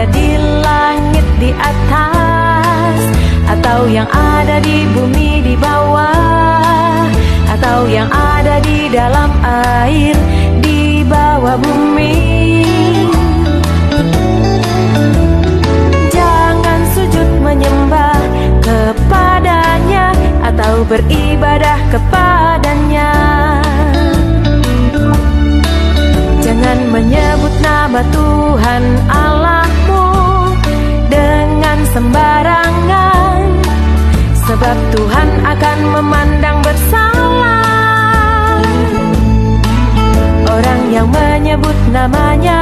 ada di langit di atas, atau yang ada di bumi di bawah, atau yang ada di dalam air di bawah bumi. Jangan sujud menyembah kepadanya atau beribadah kepadanya. Jangan menyebut nama Tuhan Allahmu dengan sembarangan, sebab Tuhan akan memandang bersalah orang yang menyebut namanya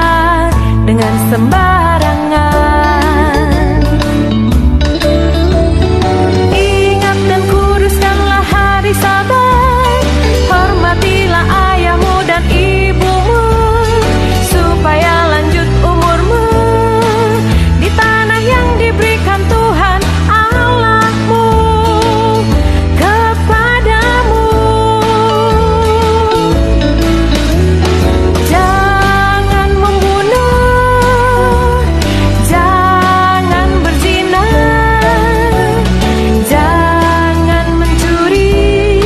dengan sembarangan. Ingat dan kuduskanlah hari Sabat, hormatilah ayahmu dan ibumu, supaya lanjut umurmu di tanah yang diberikan Tuhan Allahmu kepadamu. Jangan membunuh, jangan berzina, jangan mencuri,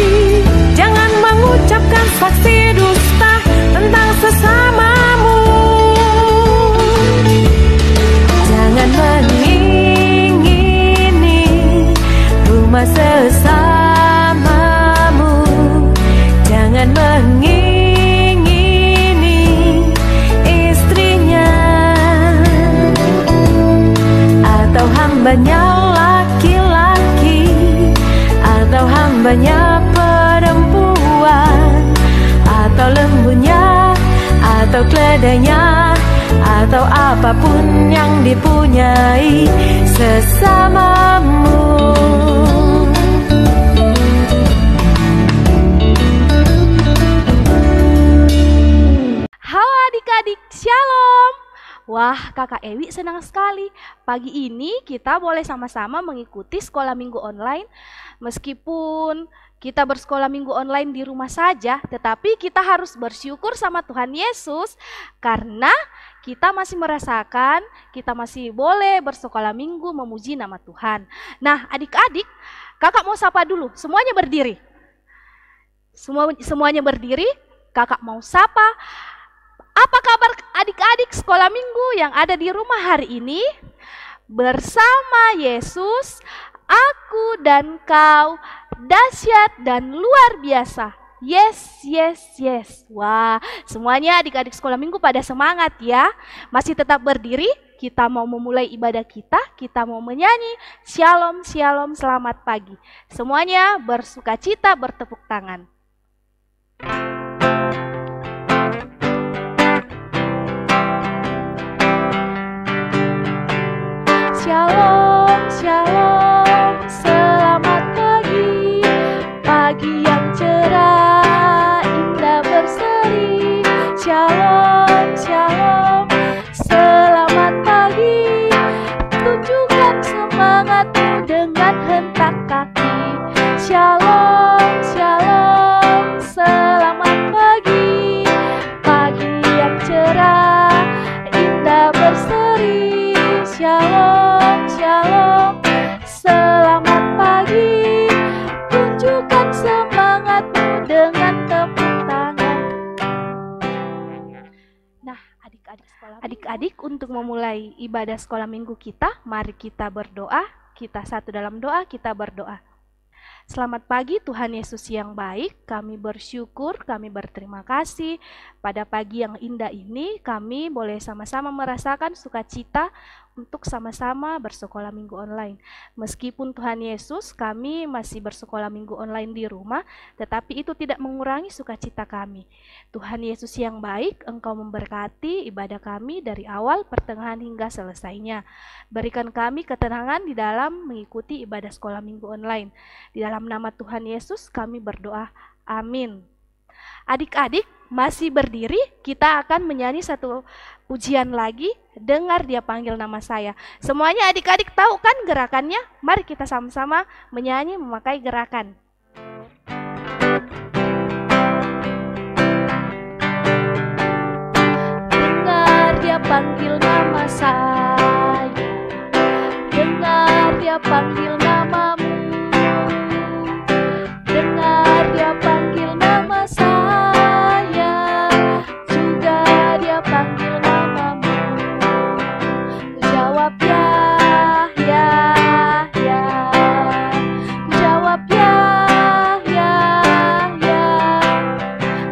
jangan mengucapkan saksi dusta tentang sesamamu. Jangan mengingini rumah sesamamu, jangan mengingini istrinya atau hambanya laki-laki atau hambanya perempuan, atau lembunya atau keledainya, atau apapun yang dipunyai sesamamu. Halo adik-adik, shalom. Wah, Kakak Ewi senang sekali. Pagi ini kita boleh sama-sama mengikuti sekolah minggu online. Meskipun kita bersekolah minggu online di rumah saja, tetapi kita harus bersyukur sama Tuhan Yesus karena kita masih merasakan, kita masih boleh bersekolah minggu memuji nama Tuhan. Nah, adik-adik, kakak mau sapa dulu. Semuanya berdiri. Semuanya berdiri. Kakak mau sapa. Apa kabar adik-adik sekolah minggu yang ada di rumah hari ini? Bersama Yesus, aku dan kau dahsyat dan luar biasa. Yes, yes, yes. Wah, semuanya adik-adik sekolah minggu pada semangat ya. Masih tetap berdiri, kita mau memulai ibadah kita mau menyanyi Shalom, Shalom, selamat pagi. Semuanya bersukacita, bertepuk tangan. Shalom, shalom, selamat pagi, pagi yang cerah, indah berseri. Shalom, shalom, selamat pagi, tunjukkan semangatmu dengan hentak kaki. Shalom, shalom, selamat pagi, pagi yang cerah, indah berseri. Shalom, shalom, selamat pagi, tunjukkan semangatmu dengan tepuk tangan. Nah, adik-adik untuk memulai ibadah sekolah minggu kita, mari kita berdoa. Kita satu dalam doa, kita berdoa. Selamat pagi Tuhan Yesus yang baik, kami bersyukur, kami berterima kasih pada pagi yang indah ini kami boleh sama-sama merasakan sukacita untuk sama-sama bersekolah minggu online. Meskipun Tuhan Yesus kami masih bersekolah minggu online di rumah, tetapi itu tidak mengurangi sukacita kami. Tuhan Yesus yang baik, Engkau memberkati ibadah kami dari awal, pertengahan hingga selesainya. Berikan kami ketenangan di dalam mengikuti ibadah sekolah minggu online. Di dalam nama Tuhan Yesus kami berdoa. Amin. Adik-adik masih berdiri, kita akan menyanyi satu pujian lagi. Dengar dia panggil nama saya. Semuanya adik-adik tahu kan gerakannya? Mari kita sama-sama menyanyi memakai gerakan. Dengar dia panggil nama saya. dia panggil namamu, dengar dia panggil nama saya, juga dia panggil namamu. Ku jawab ya, ya, ya. Ku jawab ya, ya, ya.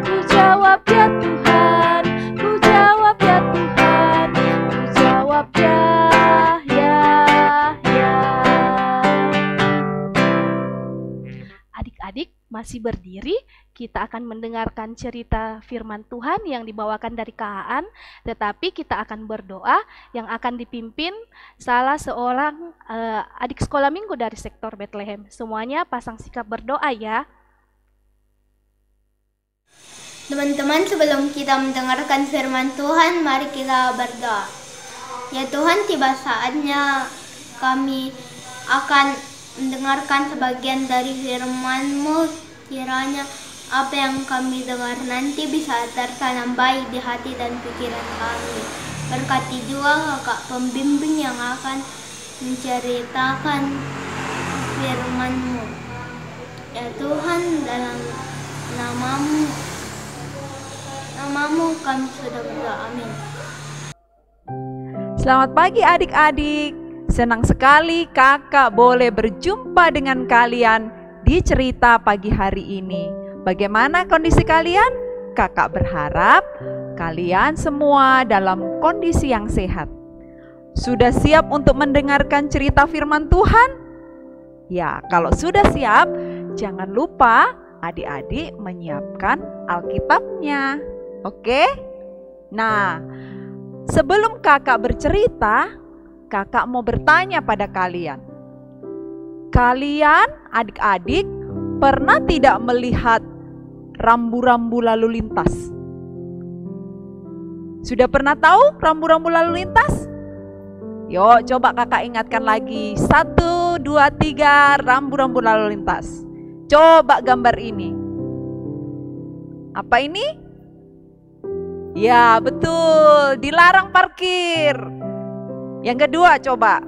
Ku jawab ya Tuhan, ku jawab ya Tuhan, ku jawab ya, ya, ya. Adik-adik masih berdiri, kita akan mendengarkan cerita firman Tuhan yang dibawakan dari KAAN, tetapi kita akan berdoa yang akan dipimpin salah seorang adik sekolah minggu dari sektor Bethlehem. Semuanya pasang sikap berdoa ya. Teman-teman, sebelum kita mendengarkan firman Tuhan, mari kita berdoa. Ya Tuhan, tiba saatnya kami akan mendengarkan sebagian dari firman-Mu. Kiranya apa yang kami dengar nanti bisa tertanam baik di hati dan pikiran kami. Berkati juga kakak pembimbing yang akan menceritakan firman-Mu. Ya Tuhan, dalam namamu kami sudah berdoa, amin. Selamat pagi adik-adik. Senang sekali kakak boleh berjumpa dengan kalian di cerita pagi hari ini. Bagaimana kondisi kalian? Kakak berharap kalian semua dalam kondisi yang sehat. Sudah siap untuk mendengarkan cerita firman Tuhan? Ya, kalau sudah siap, jangan lupa adik-adik menyiapkan Alkitabnya. Oke? Nah, sebelum kakak bercerita, kakak mau bertanya pada kalian. Kalian adik-adik pernah tidak melihat rambu-rambu lalu lintas? Sudah pernah tahu rambu-rambu lalu lintas? Yuk coba kakak ingatkan lagi. 1, 2, 3 rambu-rambu lalu lintas. Coba gambar ini. Apa ini? Ya betul, dilarang parkir. Yang kedua coba.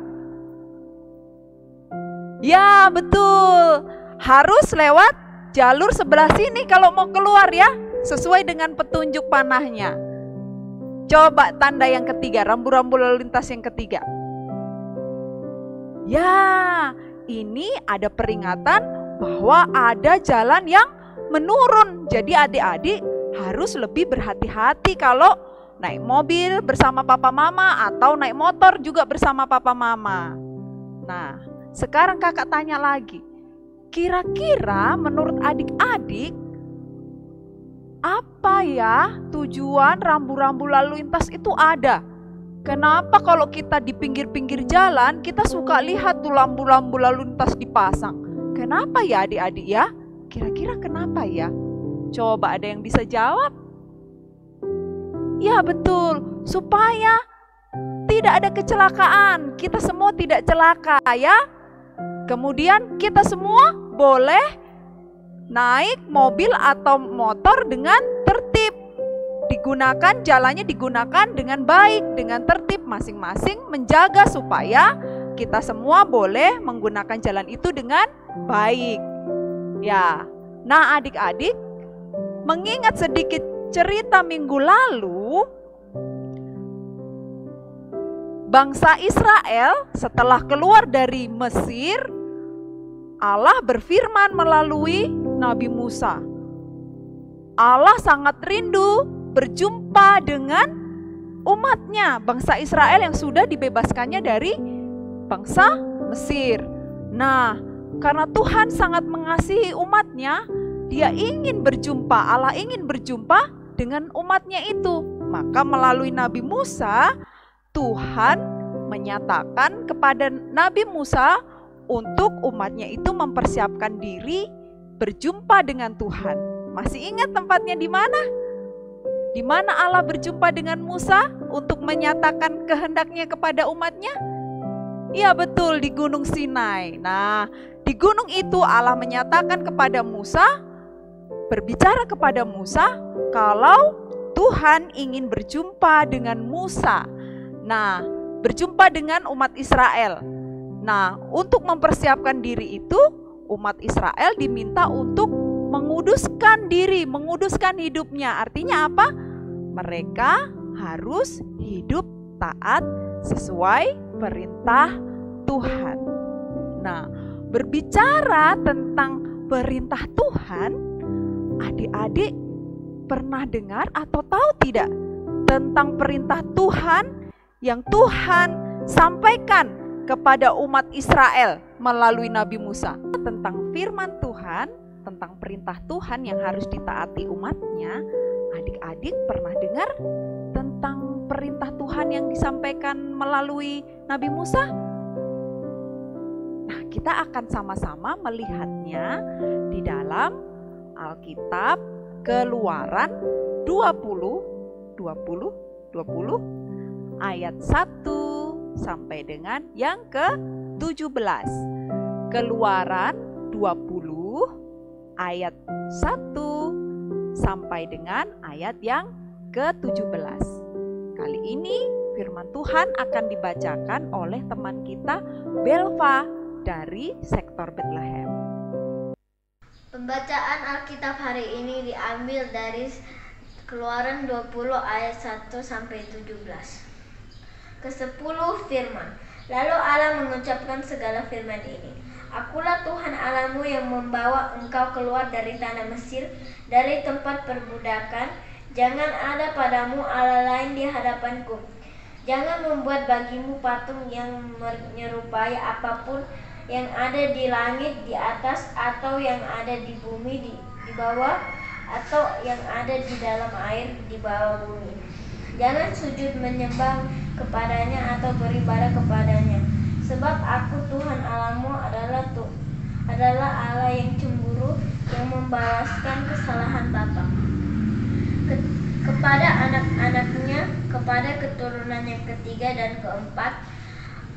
Ya betul, harus lewat jalur sebelah sini kalau mau keluar ya, sesuai dengan petunjuk panahnya. Coba tanda yang ketiga, rambu-rambu lalu lintas yang ketiga. Ya, ini ada peringatan bahwa ada jalan yang menurun. Jadi adik-adik harus lebih berhati-hati kalau naik mobil bersama papa mama atau naik motor juga bersama papa mama. Nah, sekarang kakak tanya lagi. Kira-kira menurut adik-adik apa ya tujuan rambu-rambu lalu lintas itu ada? Kenapa kalau kita di pinggir-pinggir jalan kita suka lihat tuh lampu-lampu lalu lintas dipasang? Kenapa ya adik-adik ya? Kira-kira kenapa ya? Coba ada yang bisa jawab? Ya betul, supaya tidak ada kecelakaan. Kita semua tidak celaka ya. Kemudian kita semua boleh naik mobil atau motor dengan tertib. Jalannya digunakan dengan baik, dengan tertib, masing-masing menjaga supaya kita semua boleh menggunakan jalan itu dengan baik. Ya. Nah, adik-adik, mengingat sedikit cerita minggu lalu, bangsa Israel setelah keluar dari Mesir, Allah berfirman melalui Nabi Musa. Allah sangat rindu berjumpa dengan umatnya, bangsa Israel yang sudah dibebaskannya dari bangsa Mesir. Nah, karena Tuhan sangat mengasihi umatnya, Dia ingin berjumpa, Allah ingin berjumpa dengan umatnya itu. Maka melalui Nabi Musa, Tuhan menyatakan kepada Nabi Musa untuk umatnya itu mempersiapkan diri berjumpa dengan Tuhan. Masih ingat tempatnya di mana? Di mana Allah berjumpa dengan Musa untuk menyatakan kehendaknya kepada umatnya? Iya betul, di Gunung Sinai. Nah, di gunung itu Allah menyatakan kepada Musa, berbicara kepada Musa kalau Tuhan ingin berjumpa dengan Musa. Nah, berjumpa dengan umat Israel. Nah, untuk mempersiapkan diri itu, umat Israel diminta untuk menguduskan diri, menguduskan hidupnya. Artinya apa? Mereka harus hidup taat sesuai perintah Tuhan. Nah, berbicara tentang perintah Tuhan, adik-adik pernah dengar atau tahu tidak tentang perintah Tuhan yang Tuhan sampaikan kepada umat Israel melalui Nabi Musa? Tentang firman Tuhan, tentang perintah Tuhan yang harus ditaati umatnya, adik-adik pernah dengar tentang perintah Tuhan yang disampaikan melalui Nabi Musa? Nah, kita akan sama-sama melihatnya di dalam Alkitab Keluaran 20 ayat 1 sampai dengan yang ke-17. Keluaran 20 ayat 1 sampai dengan ayat yang ke-17. Kali ini firman Tuhan akan dibacakan oleh teman kita Belva dari sektor Bethlehem. Pembacaan Alkitab hari ini diambil dari Keluaran 20 ayat 1 sampai 17. Ke-10 firman. Lalu Allah mengucapkan segala firman ini. Akulah Tuhan Allahmu yang membawa engkau keluar dari tanah Mesir, dari tempat perbudakan. Jangan ada padamu Allah lain di hadapanku. Jangan membuat bagimu patung yang menyerupai apapun yang ada di langit di atas, atau yang ada di bumi di bawah, atau yang ada di dalam air di bawah bumi. Jangan sujud menyembah kepadanya atau beribadah kepadanya. Sebab aku Tuhan Allahmu adalah Allah yang cemburu, yang membalaskan kesalahan bapa kepada anak-anaknya, kepada keturunan yang ketiga dan keempat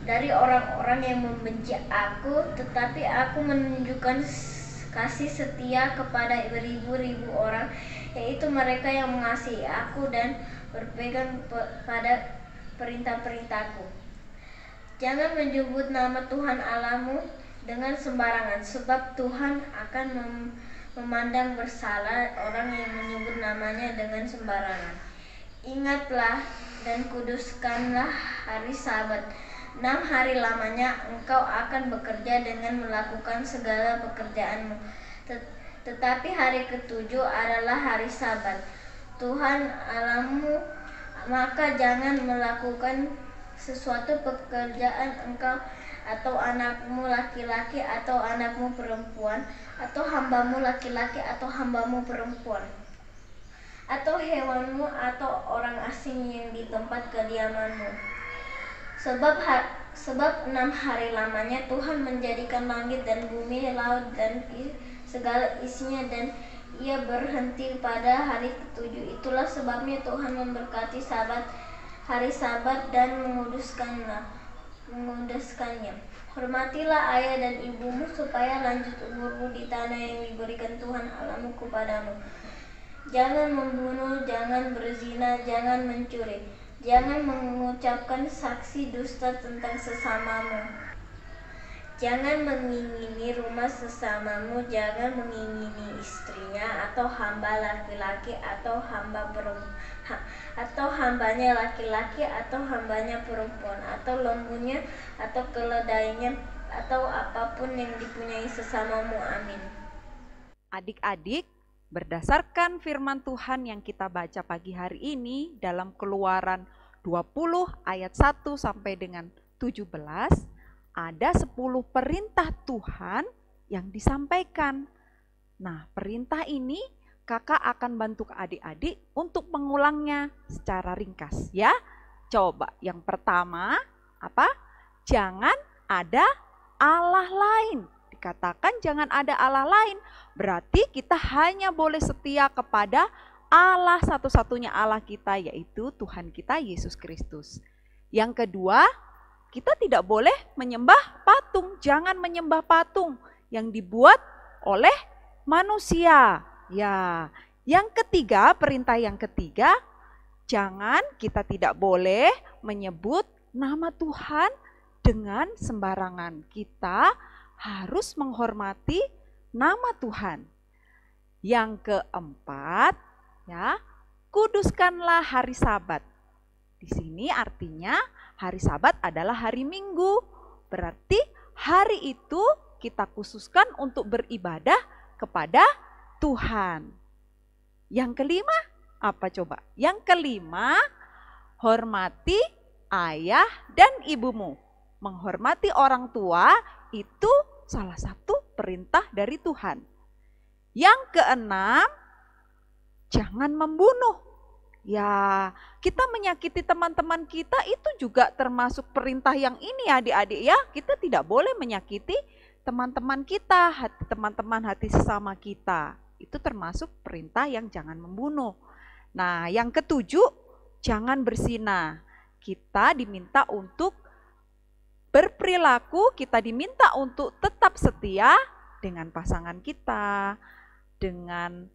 dari orang-orang yang membenci aku, tetapi aku menunjukkan kasih setia kepada beribu-ribu orang, yaitu mereka yang mengasihi aku dan berpegang pada perintah-perintahku. Jangan menyebut nama Tuhan Allahmu dengan sembarangan, sebab Tuhan akan memandang bersalah orang yang menyebut namanya dengan sembarangan. Ingatlah dan kuduskanlah hari Sabat. 6 hari lamanya engkau akan bekerja dengan melakukan segala pekerjaanmu. Tetapi hari ke-7 adalah hari Sabat Tuhan Allahmu, maka jangan melakukan sesuatu pekerjaan engkau atau anakmu laki-laki atau anakmu perempuan, atau hambamu laki-laki atau hambamu perempuan, atau hewanmu atau orang asing yang di tempat kediamanmu. Sebab 6 hari lamanya Tuhan menjadikan langit dan bumi, laut dan segala isinya, dan Ia berhenti pada hari ke-7. Itulah sebabnya Tuhan memberkati hari Sabat dan menguduskannya. Hormatilah ayah dan ibumu supaya lanjut umurmu di tanah yang diberikan Tuhan Allahmu kepadamu. Jangan membunuh, jangan berzina, jangan mencuri, jangan mengucapkan saksi dusta tentang sesamamu. Jangan mengingini rumah sesamamu, jangan mengingini istrinya atau hamba laki-laki atau hambanya laki-laki atau hambanya perempuan, atau lembunya atau keledainya atau apapun yang dipunyai sesamamu. Amin. Adik-adik, berdasarkan firman Tuhan yang kita baca pagi hari ini dalam Keluaran 20 ayat 1 sampai dengan 17, ada 10 perintah Tuhan yang disampaikan. Nah, perintah ini kakak akan bantu adik-adik untuk mengulangnya secara ringkas ya. Coba yang pertama apa? Jangan ada Allah lain. Dikatakan jangan ada Allah lain, berarti kita hanya boleh setia kepada Allah satu-satunya Allah kita, yaitu Tuhan kita Yesus Kristus. Yang kedua, kita tidak boleh menyembah patung. Jangan menyembah patung yang dibuat oleh manusia. Ya, yang ketiga, perintah yang ketiga, kita tidak boleh menyebut nama Tuhan dengan sembarangan. Kita harus menghormati nama Tuhan. Yang keempat, ya, kuduskanlah hari Sabat. Di sini artinya hari Sabat adalah hari Minggu. Berarti hari itu kita khususkan untuk beribadah kepada Tuhan. Yang kelima, apa coba? Yang kelima, hormati ayah dan ibumu. Menghormati orang tua itu salah satu perintah dari Tuhan. Yang keenam, jangan membunuh. Ya, kita menyakiti teman-teman kita itu juga termasuk perintah yang ini adik-adik ya. Kita tidak boleh menyakiti teman-teman kita, teman-teman hati sesama kita. Itu termasuk perintah yang jangan membunuh. Nah, yang ketujuh, jangan berzina. Kita diminta untuk berperilaku, kita diminta untuk tetap setia dengan pasangan kita, dengan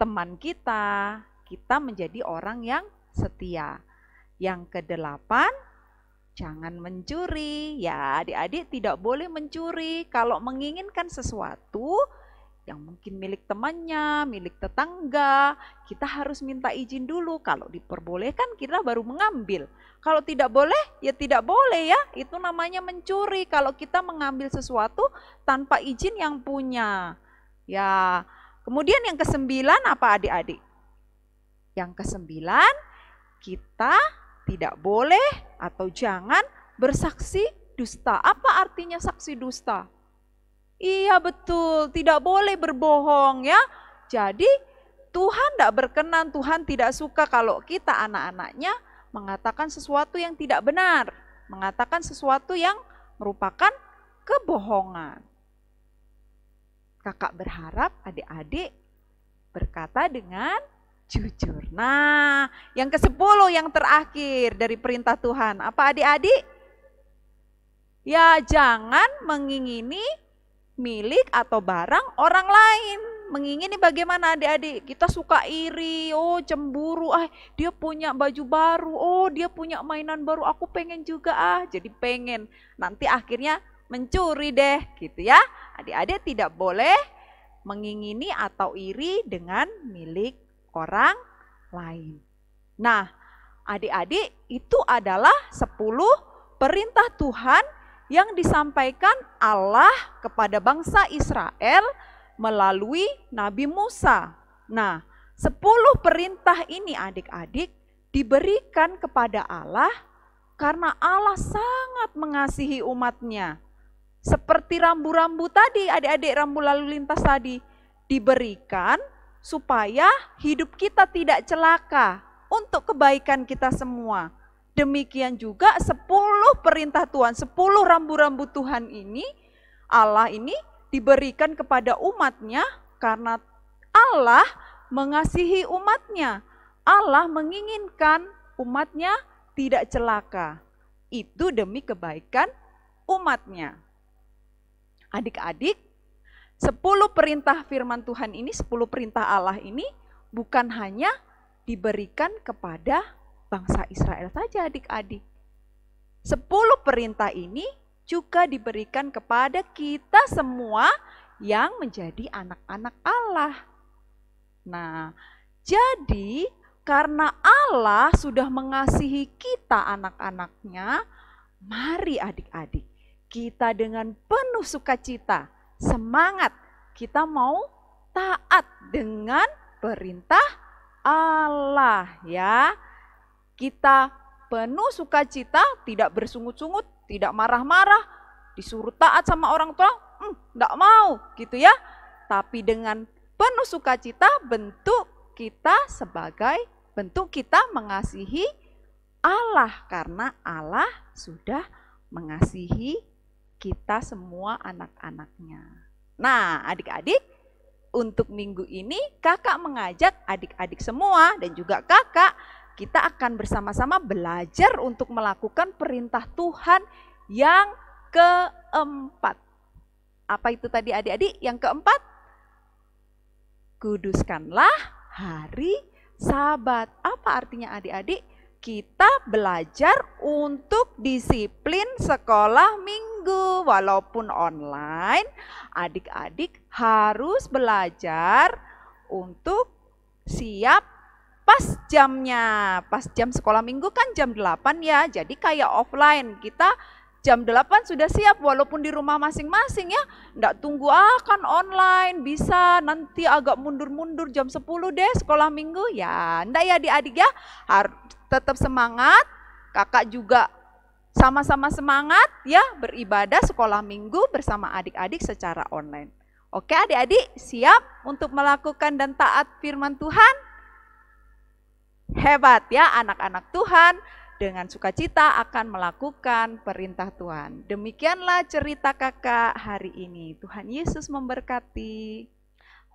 teman kita. Kita menjadi orang yang setia. Yang kedelapan, jangan mencuri. Ya, adik-adik tidak boleh mencuri. Kalau menginginkan sesuatu yang mungkin milik temannya, milik tetangga, kita harus minta izin dulu. Kalau diperbolehkan kita baru mengambil. Kalau tidak boleh, ya tidak boleh ya. Itu namanya mencuri. Kalau kita mengambil sesuatu tanpa izin yang punya. Ya, kemudian yang kesembilan apa adik-adik? Yang kesembilan, kita tidak boleh atau jangan bersaksi dusta. Apa artinya saksi dusta? Iya betul, tidak boleh berbohong ya. Jadi Tuhan tidak berkenan, Tuhan tidak suka kalau kita anak-anaknya mengatakan sesuatu yang tidak benar. Mengatakan sesuatu yang merupakan kebohongan. Kakak berharap adik-adik berkata dengan jujur. Nah, yang ke-10 yang terakhir dari perintah Tuhan. Apa adik-adik? Ya, jangan mengingini milik atau barang orang lain. Mengingini bagaimana adik-adik? Kita suka iri, cemburu, dia punya baju baru, dia punya mainan baru, aku pengen juga jadi pengen. Nanti akhirnya mencuri deh, gitu ya. Adik-adik tidak boleh mengingini atau iri dengan milik orang lain. Nah, adik-adik itu adalah 10 perintah Tuhan yang disampaikan Allah kepada bangsa Israel melalui Nabi Musa. Nah, 10 perintah ini adik-adik diberikan kepada Allah karena Allah sangat mengasihi umatnya. Seperti rambu-rambu tadi, adik-adik, rambu lalu lintas tadi diberikan supaya hidup kita tidak celaka untuk kebaikan kita semua. Demikian juga 10 perintah Tuhan, 10 rambu-rambu Tuhan ini, Allah ini diberikan kepada umatnya karena Allah mengasihi umatnya. Allah menginginkan umatnya tidak celaka. Itu demi kebaikan umatnya. Adik-adik, 10 perintah firman Tuhan ini, 10 perintah Allah ini bukan hanya diberikan kepada bangsa Israel saja adik-adik. 10 perintah ini juga diberikan kepada kita semua yang menjadi anak-anak Allah. Nah, jadi karena Allah sudah mengasihi kita anak-anaknya, mari adik-adik kita dengan penuh sukacita, semangat, kita mau taat dengan perintah Allah ya. Kita penuh sukacita, tidak bersungut-sungut, tidak marah-marah, disuruh taat sama orang tua, enggak mau gitu ya. Tapi dengan penuh sukacita bentuk kita sebagai bentuk kita mengasihi Allah karena Allah sudah mengasihi kita semua anak-anaknya. Nah, adik-adik, untuk minggu ini kakak mengajak adik-adik semua dan juga kakak, kita akan bersama-sama belajar untuk melakukan perintah Tuhan yang keempat. Apa itu tadi adik-adik? Yang keempat, kuduskanlah hari Sabat. Apa artinya adik-adik? kita belajar untuk disiplin sekolah minggu. Walaupun online, adik-adik harus belajar untuk siap pas jamnya. Pas jam sekolah minggu kan jam 8 ya, jadi kayak offline. Kita jam 8 sudah siap walaupun di rumah masing-masing ya. Nggak tunggu kan online, bisa nanti agak mundur-mundur jam 10 deh sekolah minggu. Ya, enggak ya adik-adik ya, harus tetap semangat. Kakak juga sama-sama semangat ya beribadah sekolah minggu bersama adik-adik secara online. Oke adik-adik, siap untuk melakukan dan taat firman Tuhan? Hebat ya anak-anak Tuhan. Dengan sukacita akan melakukan perintah Tuhan. Demikianlah cerita kakak hari ini. Tuhan Yesus memberkati.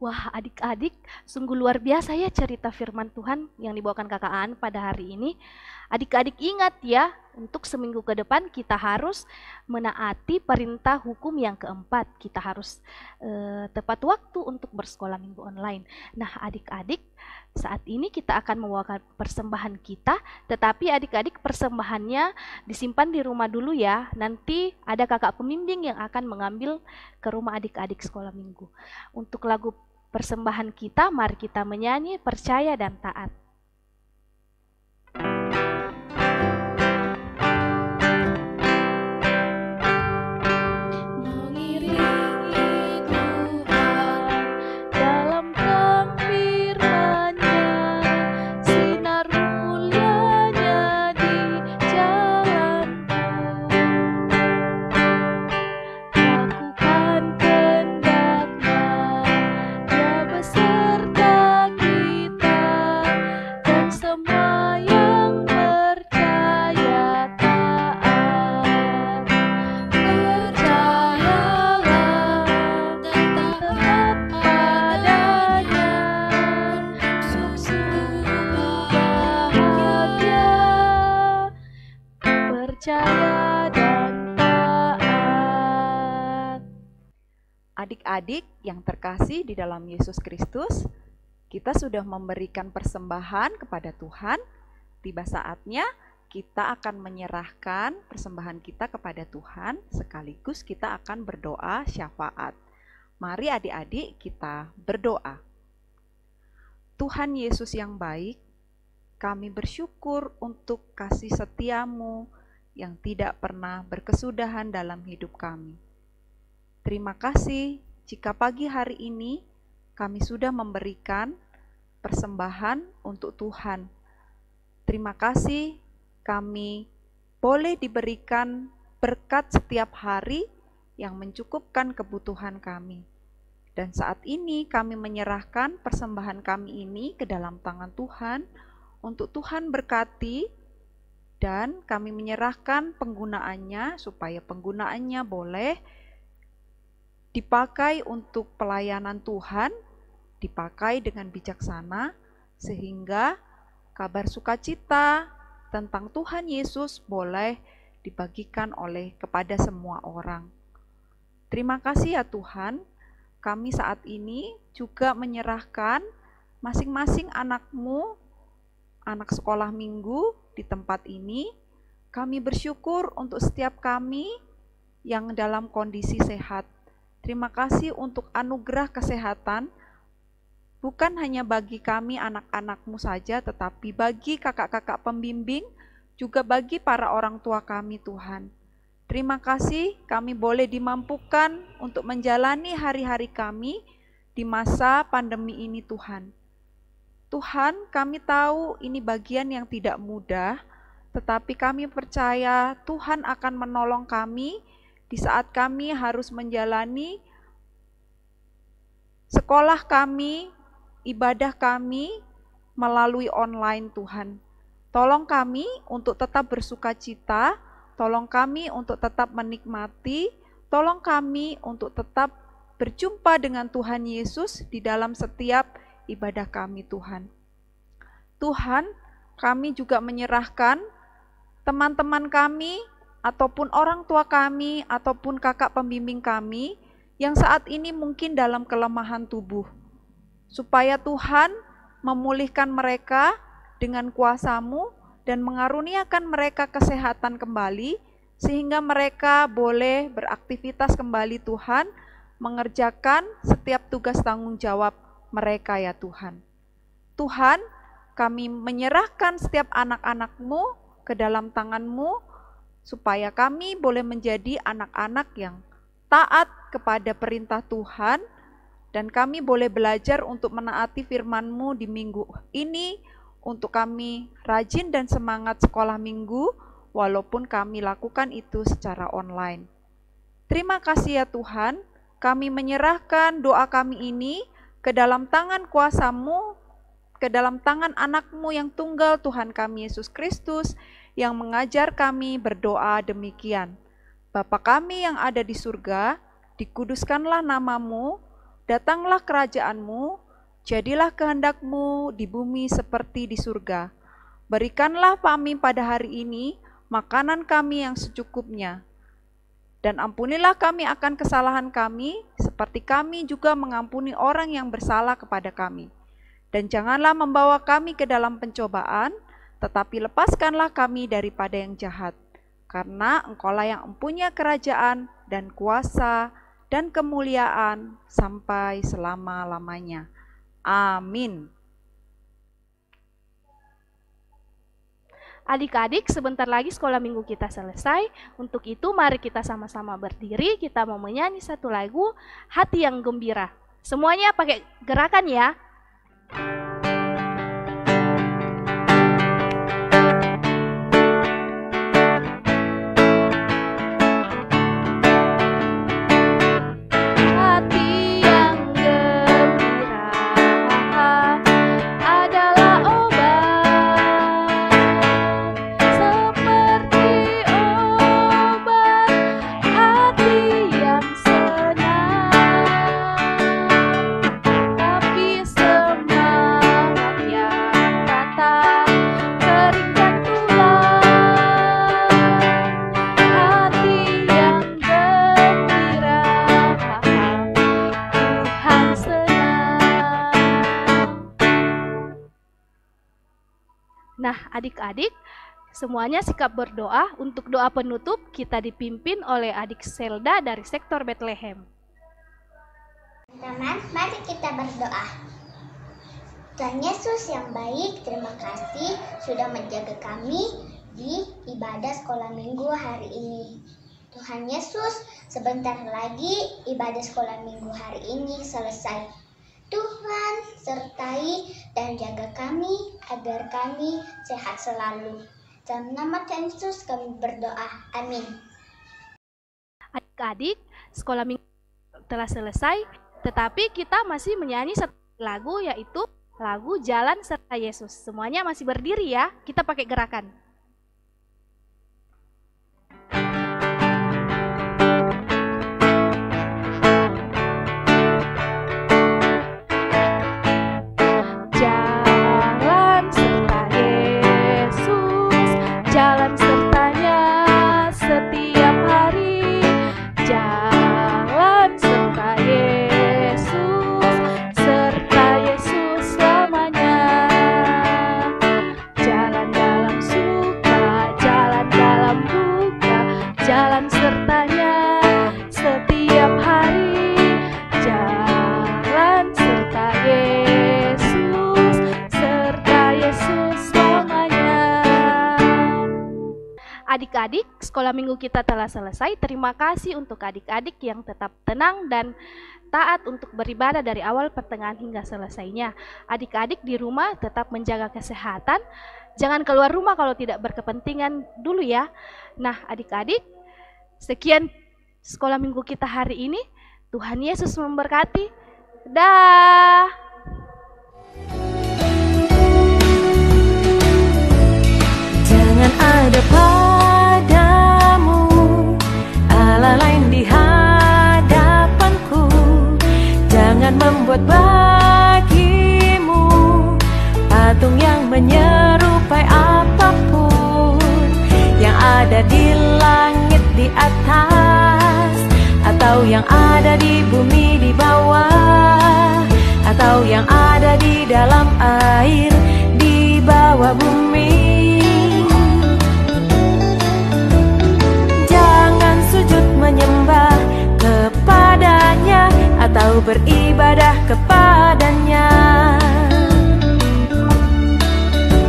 Wah, adik-adik, sungguh luar biasa ya cerita firman Tuhan yang dibawakan kakak Aan pada hari ini. Adik-adik ingat ya, untuk seminggu ke depan kita harus menaati perintah hukum yang keempat. Kita harus tepat waktu untuk bersekolah minggu online. Nah, adik-adik, saat ini kita akan membawakan persembahan kita, tetapi adik-adik persembahannya disimpan di rumah dulu ya. Nanti ada kakak pembimbing yang akan mengambil ke rumah adik-adik sekolah minggu. Untuk lagu persembahan kita, mari kita menyanyi Percaya dan Taat. Adik-adik yang terkasih di dalam Yesus Kristus, kita sudah memberikan persembahan kepada Tuhan. Tiba saatnya kita akan menyerahkan persembahan kita kepada Tuhan, sekaligus kita akan berdoa syafaat. Mari adik-adik kita berdoa. Tuhan Yesus yang baik, kami bersyukur untuk kasih setia-Mu yang tidak pernah berkesudahan dalam hidup kami. Terima kasih jika pagi hari ini kami sudah memberikan persembahan untuk Tuhan. Terima kasih kami boleh diberikan berkat setiap hari yang mencukupkan kebutuhan kami. Dan saat ini kami menyerahkan persembahan kami ini ke dalam tangan Tuhan untuk Tuhan berkati, dan kami menyerahkan penggunaannya supaya penggunaannya boleh dipakai untuk pelayanan Tuhan, dipakai dengan bijaksana, sehingga kabar sukacita tentang Tuhan Yesus boleh dibagikan kepada semua orang. Terima kasih ya Tuhan, kami saat ini juga menyerahkan masing-masing anak-Mu, anak sekolah minggu di tempat ini. Kami bersyukur untuk setiap kami yang dalam kondisi sehat. Terima kasih untuk anugerah kesehatan, bukan hanya bagi kami anak-anak-Mu saja, tetapi bagi kakak-kakak pembimbing, juga bagi para orang tua kami Tuhan. Terima kasih kami boleh dimampukan untuk menjalani hari-hari kami di masa pandemi ini Tuhan. Tuhan, kami tahu ini bagian yang tidak mudah, tetapi kami percaya Tuhan akan menolong kami di saat kami harus menjalani sekolah kami, ibadah kami melalui online Tuhan. Tolong kami untuk tetap bersukacita, tolong kami untuk tetap menikmati, tolong kami untuk tetap berjumpa dengan Tuhan Yesus di dalam setiap ibadah kami Tuhan. Tuhan, kami juga menyerahkan teman-teman kami, ataupun orang tua kami, ataupun kakak pembimbing kami, yang saat ini mungkin dalam kelemahan tubuh. Supaya Tuhan memulihkan mereka dengan kuasa-Mu, dan mengaruniakan mereka kesehatan kembali, sehingga mereka boleh beraktivitas kembali Tuhan, mengerjakan setiap tugas tanggung jawab mereka ya Tuhan. Tuhan, kami menyerahkan setiap anak-anak-Mu ke dalam tangan-Mu, supaya kami boleh menjadi anak-anak yang taat kepada perintah Tuhan, dan kami boleh belajar untuk menaati firman-Mu di minggu ini, untuk kami rajin dan semangat sekolah minggu, walaupun kami lakukan itu secara online. Terima kasih ya Tuhan, kami menyerahkan doa kami ini ke dalam tangan kuasa-Mu, ke dalam tangan anak-Mu yang tunggal Tuhan kami Yesus Kristus, yang mengajar kami berdoa demikian. Bapa kami yang ada di surga, dikuduskanlah nama-Mu, datanglah kerajaan-Mu, jadilah kehendak-Mu di bumi seperti di surga. Berikanlah kami pada hari ini makanan kami yang secukupnya. Dan ampunilah kami akan kesalahan kami, seperti kami juga mengampuni orang yang bersalah kepada kami. Dan janganlah membawa kami ke dalam pencobaan, tetapi lepaskanlah kami daripada yang jahat. Karena Engkaulah yang mempunyai kerajaan dan kuasa dan kemuliaan sampai selama-lamanya. Amin. Adik-adik, sebentar lagi sekolah minggu kita selesai. Untuk itu mari kita sama-sama berdiri, kita mau menyanyi satu lagu, Hati yang Gembira. Semuanya pakai gerakan ya. Nah, adik-adik, semuanya sikap berdoa. Untuk doa penutup, kita dipimpin oleh adik Selda dari sektor Bethlehem. Teman-teman, mari kita berdoa. Tuhan Yesus yang baik, terima kasih sudah menjaga kami di ibadah sekolah minggu hari ini. Tuhan Yesus, sebentar lagi ibadah sekolah minggu hari ini selesai. Tuhan sertai dan jaga kami agar kami sehat selalu. Dalam nama Tuhan Yesus kami berdoa. Amin. Adik-adik, sekolah minggu telah selesai, tetapi kita masih menyanyi satu lagu, yaitu lagu Jalan Serta Yesus. Semuanya masih berdiri ya, kita pakai gerakan. Adik-adik, sekolah minggu kita telah selesai. Terima kasih untuk adik-adik yang tetap tenang dan taat untuk beribadah dari awal, pertengahan hingga selesainya. Adik-adik di rumah tetap menjaga kesehatan. Jangan keluar rumah kalau tidak berkepentingan dulu ya. Nah, adik-adik, sekian sekolah minggu kita hari ini. Tuhan Yesus memberkati. Dah. Jangan ada padamu Allah lain di hadapanku. Jangan membuat bagimu patung yang menyerupai apapun yang ada di langit di atas, atau yang ada di bumi di bawah, atau yang ada di dalam air di bawah bumi. beribadah kepadanya.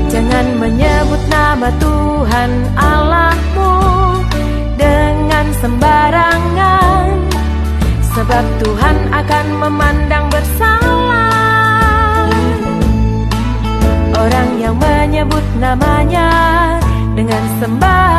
Jangan menyebut nama Tuhan Allahmu dengan sembarangan, sebab Tuhan akan memandang bersalah orang yang menyebut namanya dengan sembarangan.